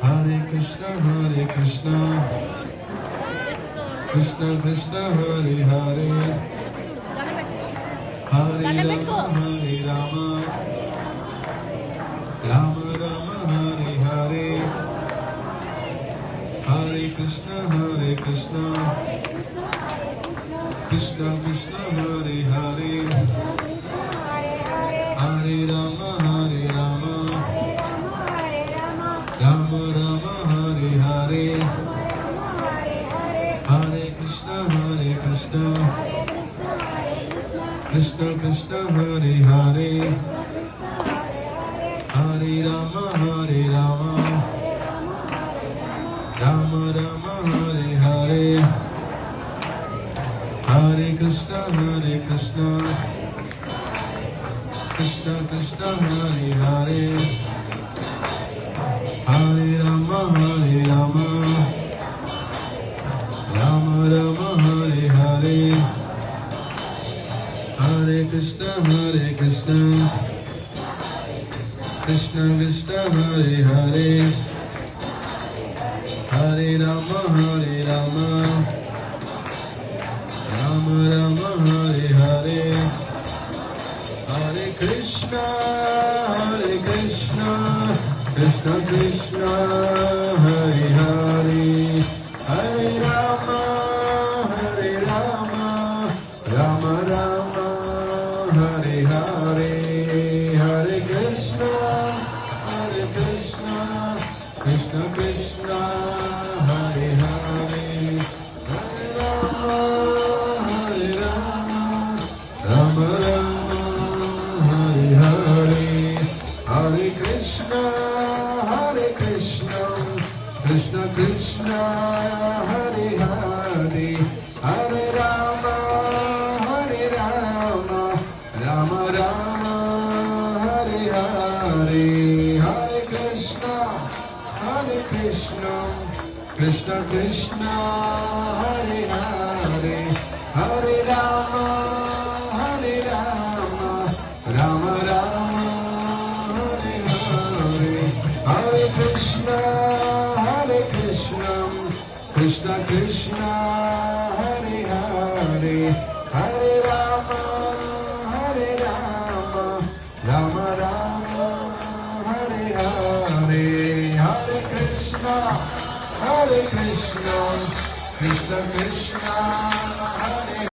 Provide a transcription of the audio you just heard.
Hare Krishna, Krishna Krishna, Hare Hare, Hare Rama, Rama Rama, Hare Hare, Hare Krishna, Krishna Krishna, Hare Hare, Hare Rama, Rama Rama, Hare Hare, Hare Krishna, Krishna Krishna, Hare Hare, Hare Rama, Rama Rama, Hare Hare, Hare Krishna, Krishna Krishna, Hare Hare, Hare Rama, Rama Rama, Hare Hare, Hare Krishna, Krishna Krishna, Hare Hare, Hare Rama, Rama Rama, Hare Hare, Hare Krishna, Krishna Krishna, Hare Hare, Hare Rama, Rama Rama, Hare Hare, Hare Krishna, Krishna Krishna, Hare Hare, Hare Rama, Rama Rama, Hare Hare, Hare Krishna, Krishna Krishna, Hare Hare, Hare Rama, Rama Rama, Hare Hare, Hare Krishna, Krishna Krishna, Hare Hare, Hare Rama, Rama Rama, Hare Hare, Hare Krishna, Krishna Krishna, Hare Hare, Hare Rama, Rama Rama, Hare Hare, Hare Krishna, Krishna Krishna, Hare